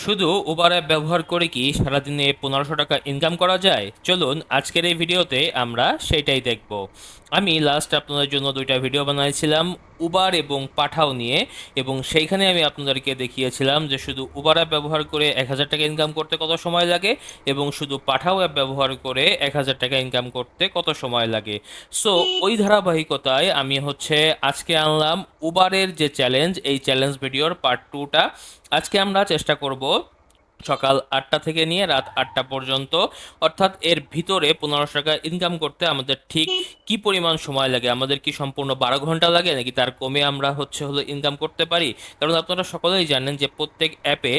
শুধু Uber app ব্যবহার করে কি সারাদিনে 1500 টাকা ইনকাম করা যায়? চলুন আজকের এই ভিডিওতে আমরা সেটাই দেখব। আমি লাস্ট আপনাদের জন্য দুইটা ভিডিও বানাইছিলাম উবার এবং পাঠাও নিয়ে, এবং সেইখানে আমি আপনাদেরকে দেখিয়েছিলাম যে শুধু উবার অ্যাপ ব্যবহার করে 1000 টাকা ইনকাম করতে কত সময় লাগে এবং শুধু পাঠাও অ্যাপ ব্যবহার করে 1000 টাকা ইনকাম করতে কত সময় লাগে। সো ওই ধারাবাহিকতায় আমি আজকে আনলাম উবারের যে চ্যালেঞ্জ, এই চ্যালেঞ্জ ভিডিওর পার্ট 2টা। আজকে আমরা চেষ্টা করব সকাল 8টা থেকে নিয়ে রাত 8টা পর্যন্ত, অর্থাৎ এর ভিতরে 1500 টাকা ইনকাম করতে আমাদের ঠিক কি পরিমাণ সময় লাগে, আমাদের কি সম্পূর্ণ 12 ঘন্টা লাগে নাকি তার কমে আমরা ইনকাম করতে পারি। কারণ আপনারা সকলেই জানেন যে প্রত্যেক অ্যাপে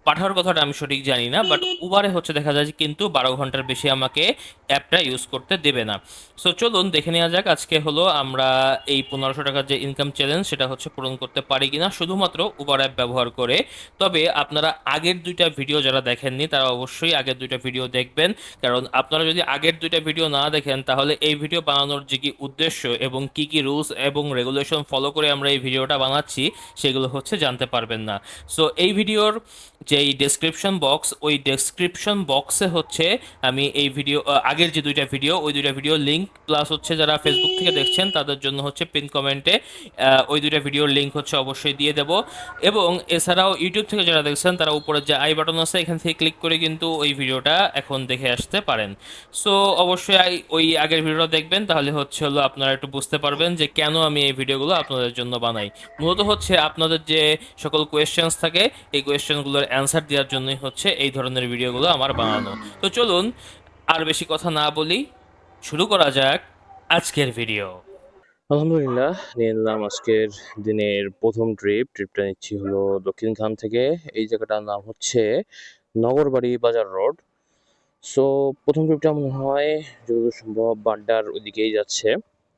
পাঠার কথাটা আমি সঠিক জানি না, বাট উবারে দেখা যায় যে কিন্তু 12 ঘন্টার বেশি আমাকে অ্যাপটা ইউজ করতে দেবে না। সো চলুন দেখে নেওয়া যাক আজকে আমরা এই 1500 টাকার যে ইনকাম চ্যালেঞ্জ সেটা পূরণ করতে পারি কিনা শুধুমাত্র উবার অ্যাপ ব্যবহার করে। তবে আপনারা আগের দুইটা ভিডিও যারা দেখেননি তারা অবশ্যই আগের দুইটা ভিডিও দেখবেন, কারণ আপনারা যদি আগের দুইটা ভিডিও না দেখেন তাহলে এই ভিডিও বানানোর যে কি উদ্দেশ্য এবং কি কি রুলস এবং রেগুলেশন ফলো করে আমরা এই ভিডিওটা বানাচ্ছি সেগুলো জানতে পারবেন না। সো এই ভিডিওর যেই ডেসক্রিপশন বক্স, ওই ডেসক্রিপশন বক্সে আমি এই ভিডিও আগের যে দুইটা ভিডিও, ওই দুইটা ভিডিও লিঙ্ক প্লাস যারা ফেসবুক থেকে দেখছেন তাদের জন্য পিন কমেন্টে ওই দুইটা ভিডিওর লিঙ্ক অবশ্যই দিয়ে দেব। এবং এছাড়াও ইউটিউব থেকে যারা দেখছেন তারা উপরে যে আই বাটন আছে এখান থেকে ক্লিক করে কিন্তু ওই ভিডিওটা এখন দেখে আসতে পারেন। সো অবশ্যই ওই আগের ভিডিওটা দেখবেন, তাহলে আপনারা একটু বুঝতে পারবেন যে কেন আমি এই ভিডিওগুলো আপনাদের জন্য বানাই। মূলত আপনাদের যে সকল কোয়েশ্চেন্স থাকে এই কোয়েশ্চেনগুলোর অ্যান্সার দেওয়ার জন্যই এই ধরনের ভিডিওগুলো আমার বানানো। তো চলুন আর বেশি কথা না বলি, শুরু করা যাক আজকের ভিডিও। আলহামদুলিল্লাহ, নিয়ে নিলাম আজকের দিনের প্রথম ট্রিপটা নিচ্ছি হলো দক্ষিণখান থেকে। এই জায়গাটার নাম হচ্ছে নগরবাড়ি বাজার রোড। সো প্রথম ট্রিপটা মনে হয় যতদূর সম্ভব বাড্ডার ওইদিকেই যাচ্ছে,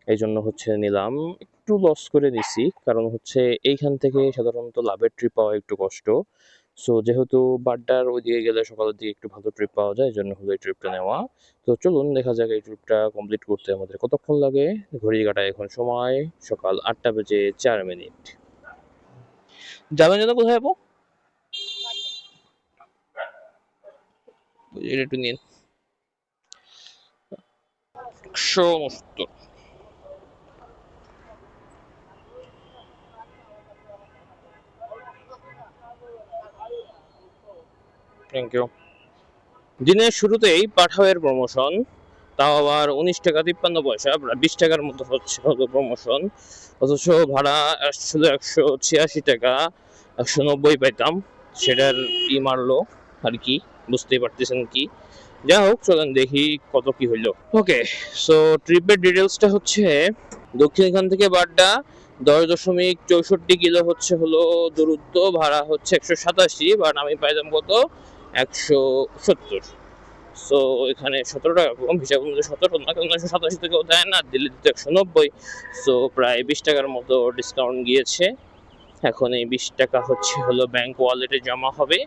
এই জন্য নিলাম। একটু লস করে নিছি, কারণ এইখান থেকে সাধারণত লাভের ট্রিপ পাওয়া একটু কষ্ট। সো যেহেতু বাড্ডার ওইদিকে গেলে সকালের দিকে একটু ভালো ট্রিপ পাওয়া যায়, এই জন্য হলো এই ট্রিপটা নেওয়া। তো চলুন দেখা যাক এই ট্রিপটা কমপ্লিট করতে আমাদের কতক্ষণ লাগে। ঘড়ি কাটায় এখন সময় সকাল 8টা বেজে 4 মিনিট। যাবেন যেন কোথায় আপু? এটা একটু নিন। 169। Thank you. দিনের শুরুতেই পাঠাওয়ের প্রমোশন, তাও আবার 19 টাকা 53 পয়সা, প্রায় 20 টাকার মতো হলো প্রমোশন। অথচ ভাড়া আসছিল 186 টাকা, 190 পাইতাম। সেটার মারলো আর কি, বুঝতেই পারতেছেন কি। যা হোক, চলেন দেখি কত কি হইলো। ওকে, সো ট্রিপের ডিটেলসটা দক্ষিণখান থেকে বাড্ডা 10.64 কিলো হলো দূরত্ব। ভাড়া 187, বাট আমি পাইতাম কত, 170। সো এখানে 17 টাকা কম, হিসাব অনুযায়ী 17 না, কারণ 187 থেকেও দেয় না, দিল্লি দিতে 190। সো প্রায় 20 টাকার মতো ডিসকাউন্ট গিয়েছে। এখন এই 20 টাকা হলো ব্যাংক ওয়ালেটে জমা হবে,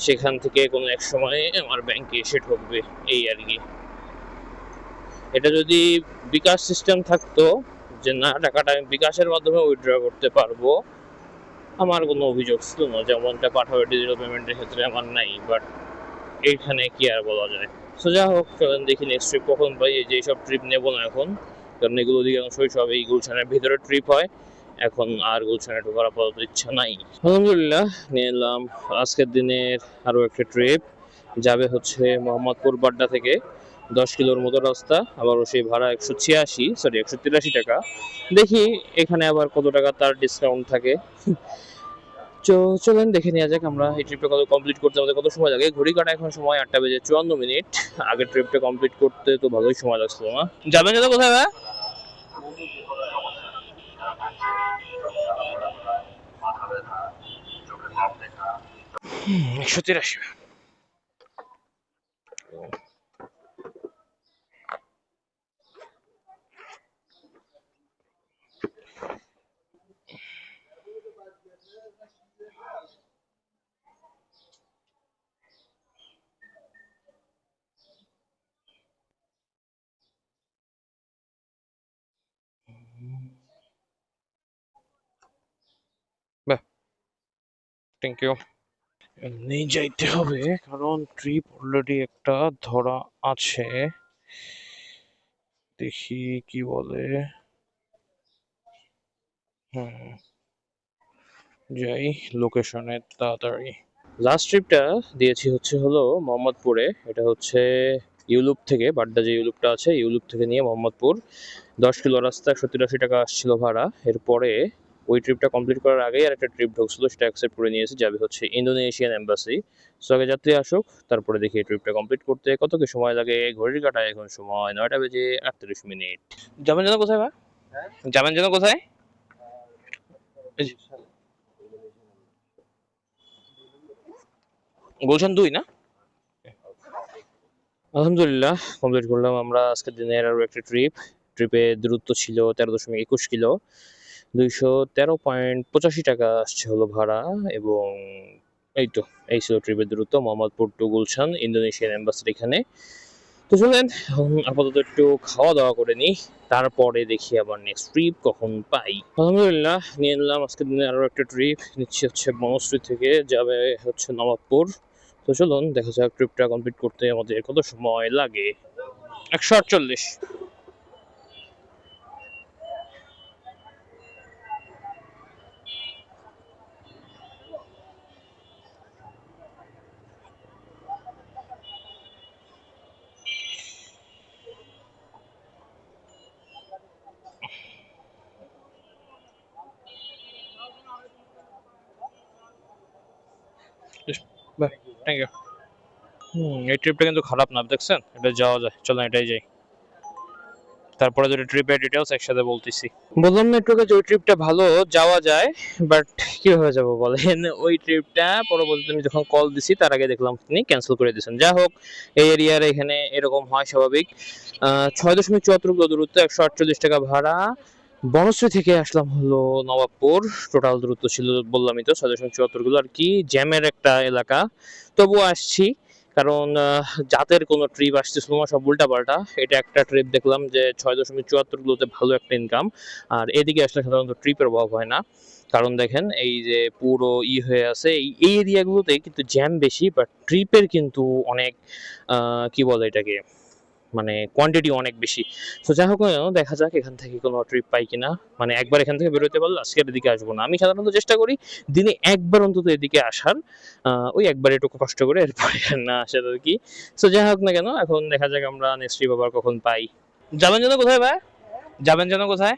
সেখান থেকে কোনো এক সময় আমার ব্যাংকে এসে ঢুকবে, এই আর কি। এটা যদি বিকাশ সিস্টেম থাকতো, যে না টাকাটা আমি বিকাশের মাধ্যমে উইথড্র করতে পারবো, আমার কোনো অভিযোগ ছিল না, যেমনটা পাঠাবে ডিজিটাল পেমেন্টের ক্ষেত্রে আমার নাই। বাট এইখানে কি আর বলা যায়। সো যা হোক, চলেন দেখি নেক্সট ট্রিপ কখন পাই। এই যে এইসব ট্রিপ নেবো না এখন, কারণ এগুলো অধিকাংশই সব এই গুলশানের ভিতরে ট্রিপ হয়। এখন আর গুলশানে ঢোকার আপাতত ইচ্ছা নাই। আলহামদুলিল্লাহ, নিয়ে এলাম আজকের দিনের আরো একটা ট্রিপ। যাবে মোহাম্মদপুর বাড্ডা থেকে 10 কিলোর মতো রাস্তা, আবারও সেই ভাড়া 183 টাকা। দেখি এখানে আবার কত টাকা তার ডিসকাউন্ট থাকে। তো চলেন দেখে নেওয়া যাক আমরা এই ট্রিপটা কত কমপ্লিট করতে আমাদের কত সময় লাগে। ঘড়ি কাটা এখন সময় 8টা বেজে 54 মিনিট। আগের ট্রিপটা কমপ্লিট করতে তো ভালোই সময় লাগছিল না। যাবেন যেন কোথায় ভাই? 183। বাহ, থ্যাংক ইউ। এমনি যাইতে হবে কারণ ট্রিপ অলরেডি একটা ধরা আছে। দেখি কি বলে। হুম, যাই লোকেশনে তাড়াতাড়ি। লাস্ট ট্রিপটা দিয়েছি হলো মোহাম্মদপুরে। এটা হচ্ছে ইউলুপ থেকে, বাড্ডা যে ইউলুপটা আছে ইউলুপ থেকে নিয়ে মোহাম্মদপুর 10 কিলো রাস্তা 70-80 টাকা আসছিল ভাড়া। এরপরে ওই ট্রিপটা কমপ্লিট করার আগেই আর একটা ট্রিপ ঢুকছিল, সেটা অ্যাকসেপ্ট করে নিয়েছি, যাবে হচ্ছে ইন্দোনেশিয়ান এম্বাসি। সো আগে যাত্রী আসুক, তারপরে দেখি এই ট্রিপটা কমপ্লিট করতে কত কি সময় লাগে। ঘড়ির কাঁটায় এখন সময় 9টা বেজে 38 মিনিট। যাবেন যেন কোথায় ভাই? যাবেন যেন কোথায়? গুলশান 2 না? আলহামদুলিল্লাহ কমপ্লিট করলাম আমরা আজকের দিনের আরও একটা ট্রিপ। ট্রিপে দূরত্ব ছিল 13.21 কিলো, 213.85 টাকা আসছে হলো ভাড়া। এবং এই তো, এই ছিল ট্রিপের দূরত্ব মোহাম্মদপুর টু গুলশান ইন্দোনেশিয়ান এম্বাসির এখানে। তো চলেন আপাতত একটু খাওয়া দাওয়া করে নিই, তারপরে দেখি আবার নেক্সট ট্রিপ কখন পাই। আলহামদুলিল্লাহ নিয়ে নিলাম আজকের দিনে আরও একটা ট্রিপ, নিচ্ছি হচ্ছে বনশ্রী থেকে যাবে হচ্ছে নবাবপুর। তো চলুন দেখা যাক ট্রিপটা কমপ্লিট করতে আমাদের কত সময় লাগে। 148। Bye, thank you. এই ট্রিপটা কিন্তু খারাপ না, দেখছেন? এটা যাওয়া যায়, চলেন এটাই যাই। তারপরে দুটো ট্রিপের ডিটেলস একসাথে বলতেছি। বললাম না একটু আগে যে ওই ট্রিপটা ভালো যাওয়া যায়, বাট কিভাবে যাবো বলেন? ওই ট্রিপটা পরবর্তীতে আমি যখন কল দিছি তার আগে দেখলাম তিনি ক্যান্সেল করে দিয়েছেন। যা হোক, এই এরিয়ার এখানে এরকম হয় স্বাভাবিক। 6.74 কিলো দূরত্ব, 148 টাকা ভাড়া। বনশ্রী থেকে আসলাম হলো নবাবপুর। টোটাল দূরত্ব ছিল বললামই তো 6.74 কিলো। আর কি জ্যামের একটা এলাকা, তবুও আসছি কারণ জাতের কোনো ট্রিপ আসতেছিল না, সব উল্টাপাল্টা। এটা একটা ট্রিপ দেখলাম যে 6.74 কিলোতে ভালো একটা ইনকাম। আর এদিকে আসলে সাধারণত ট্রিপের অভাব হয় না, কারণ দেখেন এই যে পুরো হয়ে আছে এই এরিয়াগুলোতে কিন্তু জ্যাম বেশি, বাট ট্রিপের কিন্তু অনেক কি বলে এটাকে, মানে কোয়ান্টিটি অনেক বেশি। তো যাই হোক না কেন, দেখা যাক এখান থেকে কোনো ট্রিপ পাই কিনা। মানে একবার এখান থেকে বেরোতে পারলে আজকের এদিকে আসবো না। আমি সাধারণত চেষ্টা করি দিনে একবার অন্তত এদিকে আসার। ওই একবার একটু কষ্ট করে, এরপরে আর না আসার আর কি। তো যাই হোক না কেন, এখন দেখা যাক আমরা নেক্সট ট্রিপ আবার কখন পাই। যাবেন যেন কোথায় ভাই? যাবেন যেন কোথায়?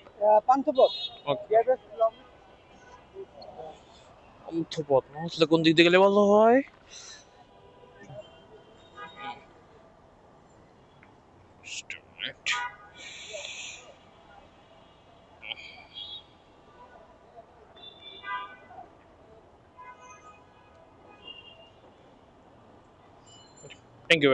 পান্থপথ। Okay. পথ না, তাহলে কোন দিক দিয়ে গেলে ভালো হয়? Thank you.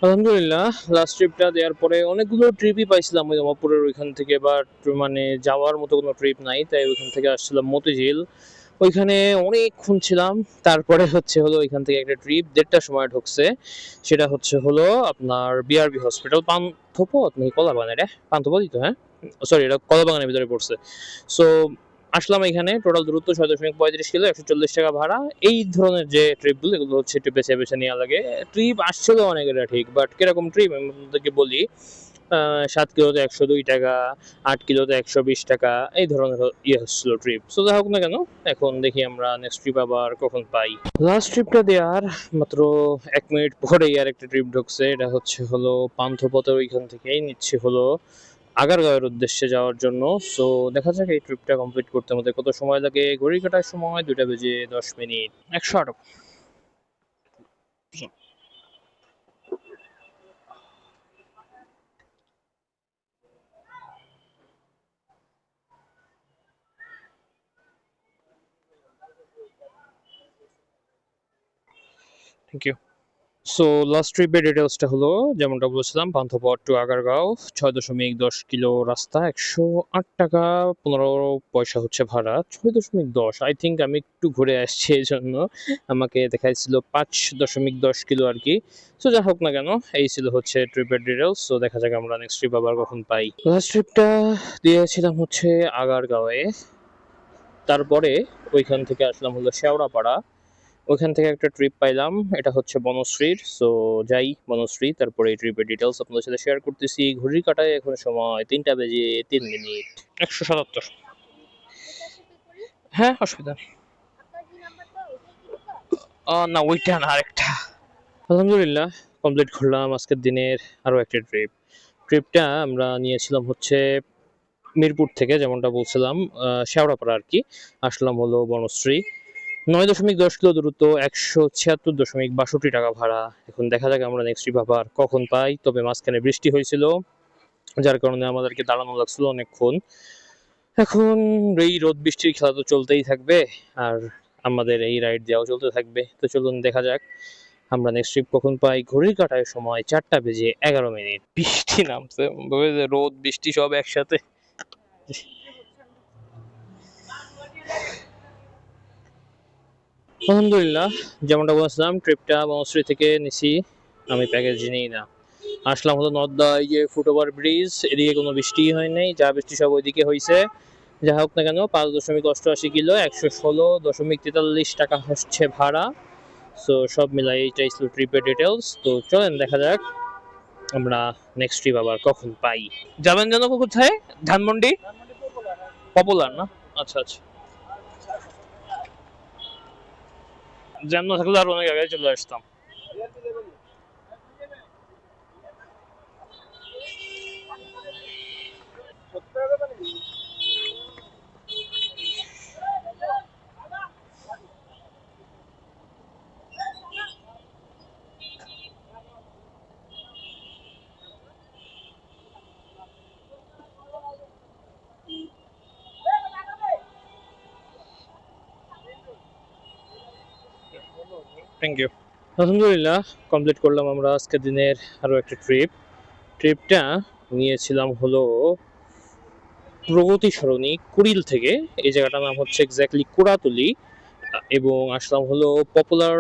আলহামদুলিল্লাহ লাস্ট ট্রিপটা দেওয়ার পরে অনেকগুলো ট্রিপই পাইছিলাম ওই নবাবপুরের ওইখান থেকে, বাট মানে যাওয়ার মতো কোনো ট্রিপ নাই, তাই ওইখান থেকে আসছিলাম মতিঝিল। ওইখানে অনেকক্ষণ ছিলাম। তারপরে হলো ওইখান থেকে একটা ট্রিপ 1:30টার সময় ঢুকছে, সেটা হলো আপনার বিআরবি হসপিটাল পান্থপথ নাকি কলাবাগান, রে পান্থপথই তো, হ্যাঁ সরি এটা কলাবাগানের ভিতরে পড়ছে। সো আসলাম এখানে, টোটাল দূরত্ব 6.35 কিলো, 140 টাকা ভাড়া। এই ধরনের যে ট্রিপগুলো এগুলো হচ্ছে একটু বেছে বেছে নেওয়া লাগে। ট্রিপ আসছিল অনেক, এটা ঠিক, বাট কিরকম ট্রিপ আমি আপনাদেরকে বলি। 7 কিলোতে 102 টাকা, 8 কিলোতে 120 টাকা, এই ধরনের হচ্ছিল ট্রিপ। সো যা হোক না কেন, এখন দেখি আমরা নেক্সট ট্রিপ আবার কখন পাই। লাস্ট ট্রিপটা দেওয়ার মাত্র 1 মিনিট পরেই আর একটা ট্রিপ ঢুকছে। এটা হলো পান্থপথের ওইখান থেকেই নিচ্ছে হলো আগারগাঁওয়ের উদ্দেশ্যে যাওয়ার জন্য। সো দেখা যাক এই ট্রিপটা কমপ্লিট করতে আমাদের কত সময় লাগে। ঘড়ি কাটার সময় 2টা বেজে 10 মিনিট। 108। Thank you. সো লাস্ট ট্রিপের ডিটেলসটা হলো যেমনটা বলেছিলাম, পান্থপথ টু আগারগাঁও, 6.10 কিলো রাস্তা, 108 টাকা 15 পয়সা হচ্ছে ভাড়া। 6.10, আই থিঙ্ক আমি একটু ঘুরে আসছি এই জন্য আমাকে দেখাইছিল 5.10 কিলো আর কি। সো যা হোক না কেন, এই ছিল হচ্ছে ট্রিপের ডিটেলস। সো দেখা যাক আমরা নেক্সট ট্রিপ আবার কখন পাই। লাস্ট ট্রিপটা দিয়েছিলাম হচ্ছে আগারগাঁওয়ে, তারপরে ওইখান থেকে আসলাম হলো শেওড়াপাড়া। ওখান থেকে একটা ট্রিপ পাইলাম, এটা হচ্ছে বনশ্রীর। সো যাই বনশ্রী, তারপরে এই ট্রিপের ডিটেলস আপনাদের সাথে শেয়ার করতেছি। ঘড়ির কাঁটায় এখন সময় 3টা বেজে 3 মিনিট। 177। হ্যাঁ, অসুবিধা নেই। না, ওইটা না, আরেকটা। আলহামদুলিল্লাহ, কমপ্লিট করলাম আজকের দিনের আরও একটা ট্রিপ। ট্রিপটা আমরা নিয়েছিলাম হচ্ছে মিরপুর থেকে, যেমনটা বলছিলাম, শেওড়াপাড়া আর কি। আসলাম হলো বনশ্রী। 9.10 কিলো দূরত্ব, 176.62 টাকা ভাড়া। এখন দেখা যাক আমরা নেক্সট ট্রিপ আবার কখন পাই। তবে মাঝখানে বৃষ্টি হয়েছিল, যার কারণে আমাদেরকে দাঁড়ানো লাগছিল অনেকক্ষণ। এখন এই রোদ বৃষ্টির খেলা তো চলতেই থাকবে, আর আমাদের এই রাইড দেওয়াও চলতে থাকবে। তো চলুন দেখা যাক আমরা নেক্সট ট্রিপ কখন পাই। ঘড়ির কাঁটায় সময় 4টা বেজে 11 মিনিট। বৃষ্টি নামছে, রোদ বৃষ্টি সব একসাথে। আলহামদুলিল্লাহ, যেমনটা বলছিলাম ট্রিপটা বনশ্রী থেকে নিছি, আমি প্যাকেজ নিই না। আসলাম হলো নর্দা, এই যে ফুটওভার ব্রিজ, এদিকে কোনো বৃষ্টি হয় নাই, যা বৃষ্টি সব ওইদিকে হয়েছে। যা হোক না কেন, 5.88 কিলো, 116.43 টাকা হচ্ছে ভাড়া। সো সব মিলাই এইটাই ছিল ট্রিপের ডিটেলস। তো চলেন দেখা যাক আমরা নেক্সট ট্রিপ আবার কখন পাই। যাবেন যেন কোথায়? ধানমন্ডি পপুলার না? আচ্ছা আচ্ছা, জ্যাম না থাকলে আর অনেক আগে চলে আসতাম। Thank you. আলহামদুলিল্লাহ, কমপ্লিট করলাম আমরা আজকের দিনের আরও একটা ট্রিপ। ট্রিপটা নিয়েছিলাম হলো প্রগতি সরণি কুড়িল থেকে। এই জায়গাটার নাম হচ্ছে এক্স্যাক্টলি কুড়াতলি। এবং আসলাম হলো পপুলার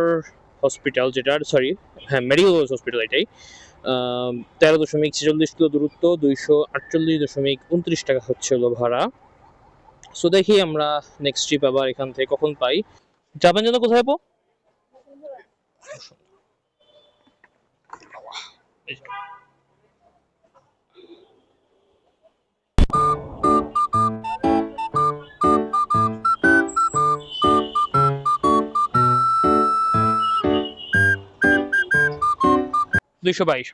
হসপিটাল, যেটা সরি, হ্যাঁ, মেডিকেল হসপিটাল এটাই। 13.46 কিলো দূরত্ব, 248.29 টাকা হচ্ছে হলো ভাড়া। সো দেখি আমরা নেক্সট ট্রিপ আবার এখান থেকে কখন পাই। যাবেন যেন কোথায় পো? এই যে, 222।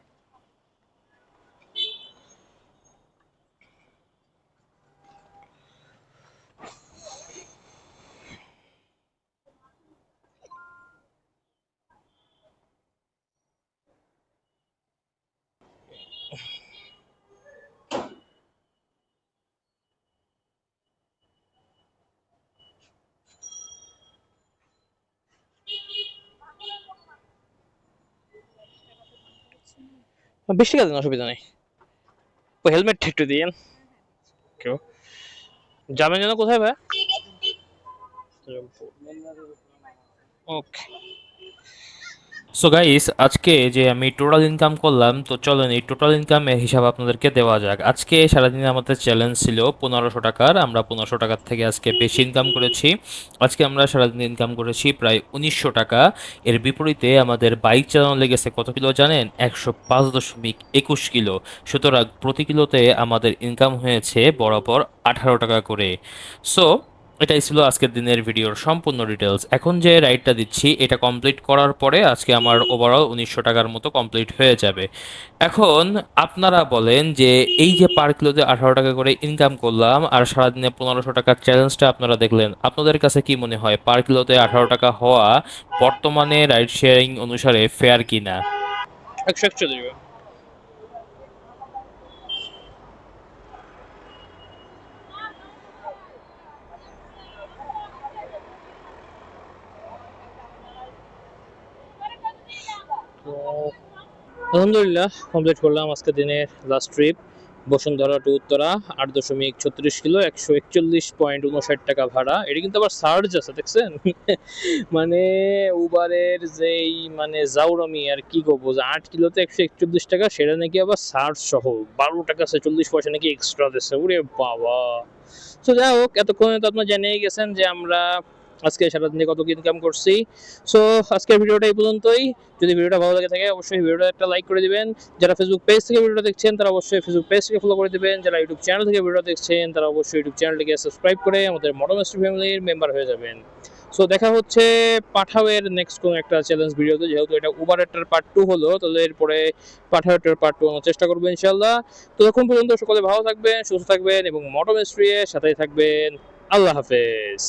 বেশি টাকা দিন, অসুবিধা নেই। হেলমেটটা একটু দিয়েন কেউ। যাবেন যেন কোথায় ভাই? ওকে। সো গাইস, আজকে যে আমি টোটাল ইনকাম করলাম, তো চলেন এই টোটাল ইনকামের হিসাব আপনাদেরকে দেওয়া যাক। আজকে সারাদিনে আমাদের চ্যালেঞ্জ ছিল 1500 টাকার। আমরা 1500 টাকার থেকে আজকে বেশি ইনকাম করেছি। আজকে আমরা সারাদিন ইনকাম করেছি প্রায় 1900 টাকা। এর বিপরীতে আমাদের বাইক চালানো লেগেছে কত কিলো জানেন? 105.21 কিলো। সুতরাং প্রতি কিলোতে আমাদের ইনকাম হয়েছে বরাবর 18 টাকা করে। সো এটাই ছিল আজকের দিনের ভিডিওর সম্পূর্ণ ডিটেলস। এখন যে রাইডটা দিচ্ছি এটা কমপ্লিট করার পরে আজকে আমার ওভারঅল 1900 টাকার মতো কমপ্লিট হয়ে যাবে। এখন আপনারা বলেন যে এই যে পার কিলোতে 18 টাকা করে ইনকাম করলাম আর সারাদিনে 1500 টাকার চ্যালেঞ্জটা আপনারা দেখলেন, আপনাদের কাছে কি মনে হয় পার কিলোতে 18 টাকা হওয়া বর্তমানে রাইড শেয়ারিং অনুসারে ফেয়ার কিনা? 141। তো আলহামদুলিল্লাহ, কমপ্লিট করলাম আজকের দিনের last trip. Bashundhara to Uttara, 8.36 kilo, 141.59 টাকা ভাড়া। এটা কিন্তু আবার সার্জ আছে, দেখছেন? মানে উবারের যেই মানে জাউরামি আর কি করবো, যে 8 কিলোতে 141 টাকা, সেটা নাকি আবার সার্জ সহ 12 টাকা 40 পয়সা নাকি এক্সট্রা দিচ্ছে। ওরে বাবা! তো যাই হোক, এতক্ষণে তো আপনার জেনেই গেছেন যে আমরা আজকে সারাদিনে কত কি ইনকাম করছি। সো আজকের ভিডিওটা এই পর্যন্তই। যদি ভিডিওটা ভালো লাগে থাকে অবশ্যই ভিডিওটা একটা লাইক করে দিবেন। যারা ফেসবুক পেজ থেকে ভিডিওটা দেখছেন তারা অবশ্যই ফেসবুক পেজটাকে ফলো করে দিবেন। যারা ইউটিউব চ্যানেল থেকে ভিডিওটা দেখছেন তারা অবশ্যই ইউটিউব চ্যানেলটিকে সাবস্ক্রাইব করে আমাদের মডার্ন মিস্ট্রি ফ্যামিলির মেম্বার হয়ে যাবেন। সো দেখা হচ্ছে পাঠাওয়ের নেক্সট কোনো একটা চ্যালেঞ্জ ভিডিওতে। যেহেতু এটা উবারেরটার পার্ট 2 হলো, তাহলে এরপরে পাঠাওয়েরটার পার্ট 2 আনার চেষ্টা করবো ইনশাআল্লাহ। ততক্ষণ পর্যন্ত সকলে ভালো থাকবেন, সুস্থ থাকবেন এবং মডার্ন মিস্ট্রি এর সাথেই থাকবেন। আল্লাহ হাফেজ।